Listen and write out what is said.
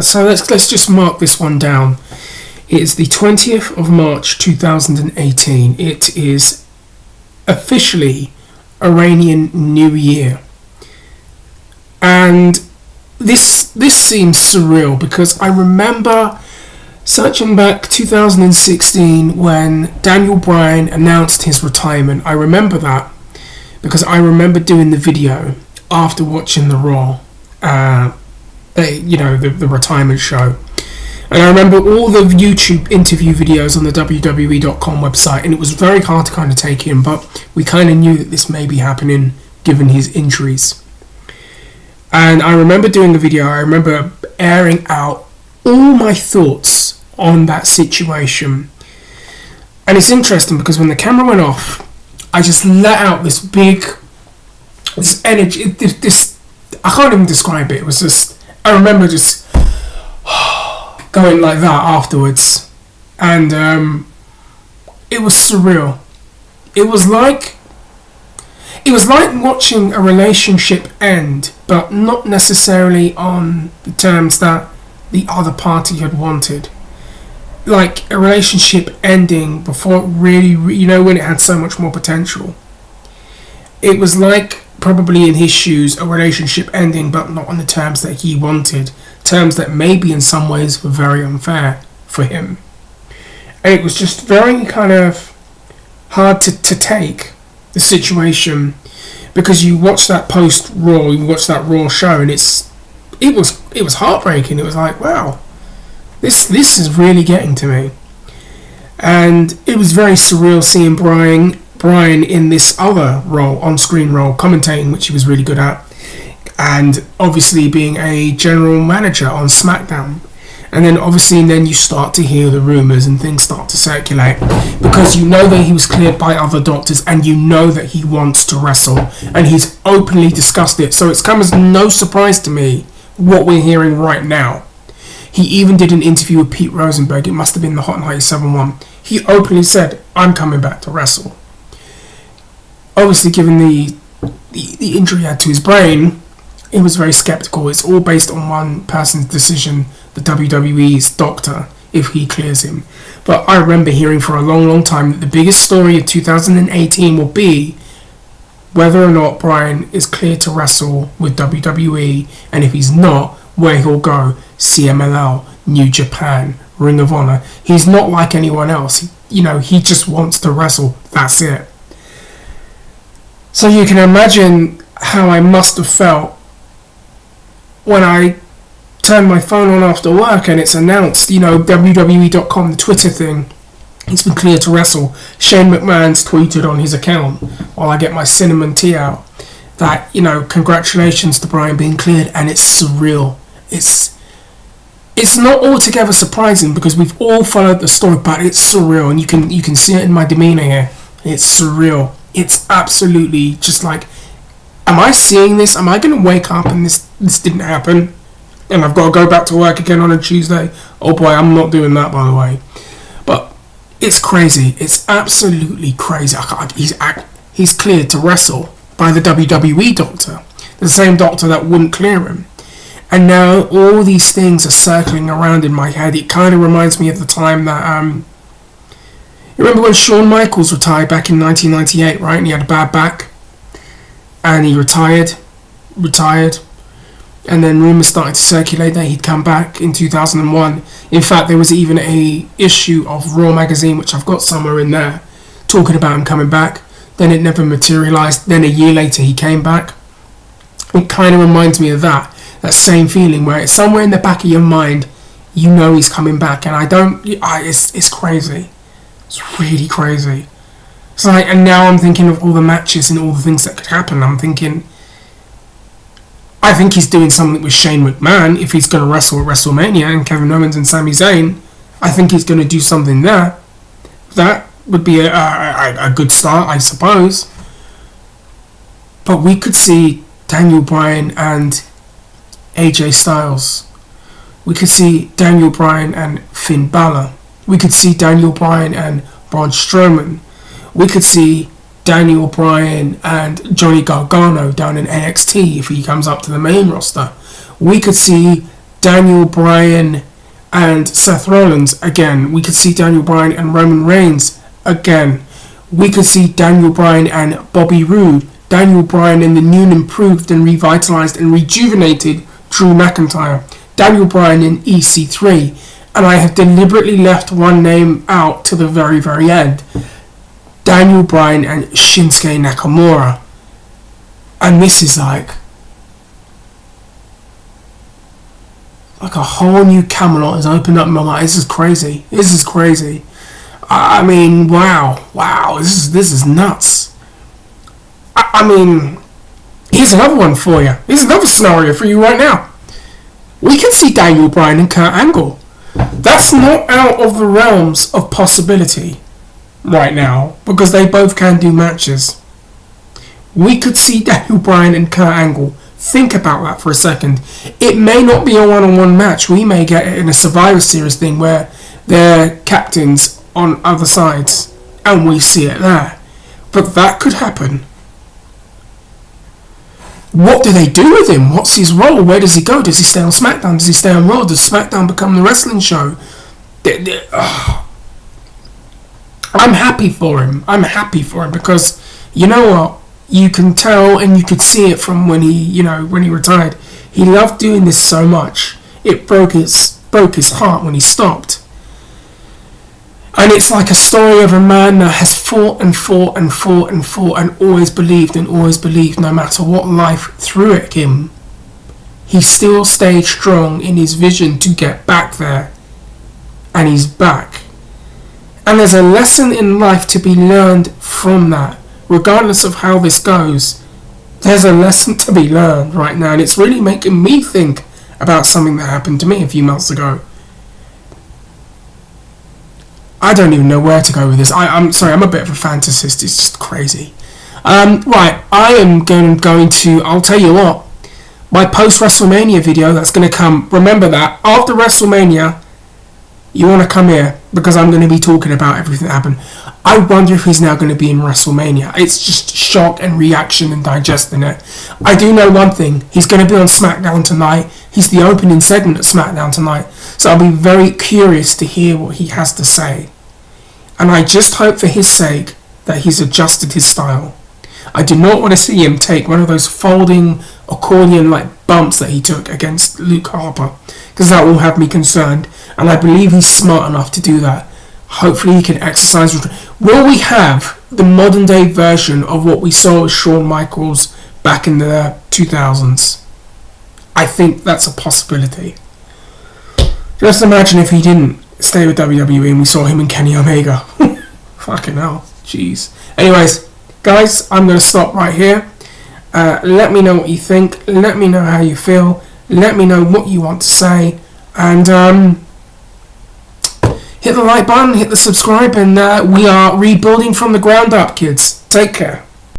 So let's just mark this one down. It is the 20th of March 2018. It is officially Iranian New Year. And this seems surreal because I remember searching back 2016 when Daniel Bryan announced his retirement. I remember that because I remember doing the video after watching the Raw, the retirement show. And I remember all the YouTube interview videos on the WWE.com website, and it was very hard to kind of take in, but we kind of knew that this may be happening given his injuries. And I remember doing the video, I remember airing out all my thoughts on that situation. And it's interesting because when the camera went off, I just let out this energy, this I can't even describe it. It was just, I remember just going like that afterwards, and it was surreal. It was like watching a relationship end, but not necessarily on the terms that the other party had wanted. Like a relationship ending before it really, when it had so much more potential. It was like, probably in his shoes, a relationship ending, but not on the terms that he wanted. Terms that maybe in some ways were very unfair for him. And it was just very kind of hard to take the situation, because you watch that post-Raw, you watch that Raw show, and it was heartbreaking. It was like, wow, this is really getting to me. And it was very surreal seeing Bryan in this other role, on-screen role, commentating, which he was really good at, and obviously being a general manager on SmackDown. And then obviously you start to hear the rumours and things start to circulate, because you know that he was cleared by other doctors, and you know that he wants to wrestle, and he's openly discussed it. So it's come as no surprise to me what we're hearing right now. He even did an interview with Pete Rosenberg. It must have been the Hot 97 one. He openly said, "I'm coming back to wrestle." Obviously, given the injury he had to his brain, he was very skeptical. It's all based on one person's decision, the WWE's doctor, if he clears him. But I remember hearing for a long, long time that the biggest story of 2018 will be whether or not Bryan is cleared to wrestle with WWE, and if he's not, where he'll go. CMLL, New Japan, Ring of Honor. He's not like anyone else. He just wants to wrestle. That's it. So you can imagine how I must have felt when I turned my phone on after work and it's announced, WWE.com, the Twitter thing, he's been cleared to wrestle. Shane McMahon's tweeted on his account, while I get my cinnamon tea out, that, congratulations to Bryan being cleared, and it's surreal. It's not altogether surprising because we've all followed the story, but it's surreal, and you can see it in my demeanour here. It's surreal. It's absolutely just like, am I seeing this? Am I going to wake up and this didn't happen? And I've got to go back to work again on a Tuesday? Oh boy, I'm not doing that, by the way. But it's crazy. It's absolutely crazy. He's cleared to wrestle by the WWE doctor, the same doctor that wouldn't clear him. And now all these things are circling around in my head. It kind of reminds me of the time that you remember when Shawn Michaels retired back in 1998, right? And he had a bad back, and he retired, and then rumours started to circulate that he'd come back in 2001. In fact, there was even a issue of Raw magazine, which I've got somewhere in there, talking about him coming back. Then it never materialised. Then a year later he came back. It kind of reminds me of that same feeling where it's somewhere in the back of your mind, he's coming back, and it's crazy. It's really crazy. It's like, and now I'm thinking of all the matches and all the things that could happen. I think he's doing something with Shane McMahon if he's going to wrestle at Wrestlemania, and Kevin Owens and Sami Zayn. I think he's going to do something there. That would be a good start, I suppose. But we could see Daniel Bryan and AJ Styles. We could see Daniel Bryan and Finn Balor. We could see Daniel Bryan and Braun Strowman. We could see Daniel Bryan and Johnny Gargano down in NXT if he comes up to the main roster. We could see Daniel Bryan and Seth Rollins again. We could see Daniel Bryan and Roman Reigns again. We could see Daniel Bryan and Bobby Roode. Daniel Bryan and the new and improved and revitalized and rejuvenated Drew McIntyre. Daniel Bryan in EC3. And I have deliberately left one name out to the very, very end. Daniel Bryan and Shinsuke Nakamura. And this is like a whole new Camelot has opened up in my mind. This is crazy. This is crazy. I mean, wow. This is nuts. I mean, here's another one for you. Here's another scenario for you right now. We can see Daniel Bryan and Kurt Angle. That's not out of the realms of possibility right now, because they both can do matches. We could see Daniel Bryan and Kurt Angle. Think about that for a second. It may not be a one-on-one match. We may get it in a Survivor Series thing where they're captains on other sides and we see it there. But that could happen. What do they do with him? What's his role? Where does he go? Does he stay on SmackDown? Does he stay on Raw? Does SmackDown become the wrestling show? I'm happy for him. I'm happy for him because you know what? You can tell and you could see it from when he retired. He loved doing this so much. It broke his heart when he stopped. And it's like a story of a man that has fought and always believed no matter what life threw at him. He still stayed strong in his vision to get back there. And he's back. And there's a lesson in life to be learned from that. Regardless of how this goes, there's a lesson to be learned right now. And it's really making me think about something that happened to me a few months ago. I don't even know where to go with this. I'm sorry, I'm a bit of a fantasist. It's just crazy. Right, I am going to, I'll tell you what, my post-WrestleMania video that's going to come, remember that, after WrestleMania, you want to come here, because I'm going to be talking about everything that happened. I wonder if he's now going to be in WrestleMania. It's just shock and reaction and digesting it. I do know one thing. He's going to be on SmackDown tonight. He's the opening segment at SmackDown tonight. So I'll be very curious to hear what he has to say. And I just hope for his sake that he's adjusted his style. I do not want to see him take one of those folding accordion-like bumps that he took against Luke Harper, because that will have me concerned. And I believe he's smart enough to do that. Hopefully he can exercise. Will we have the modern day version of what we saw with Shawn Michaels back in the 2000s? I think that's a possibility. Just imagine if he didn't stay with WWE and we saw him and Kenny Omega. Fucking hell. Jeez. Anyways, guys, I'm going to stop right here. Let me know what you think. Let me know how you feel. Let me know what you want to say. And hit the like button, hit the subscribe, and we are rebuilding from the ground up, kids. Take care.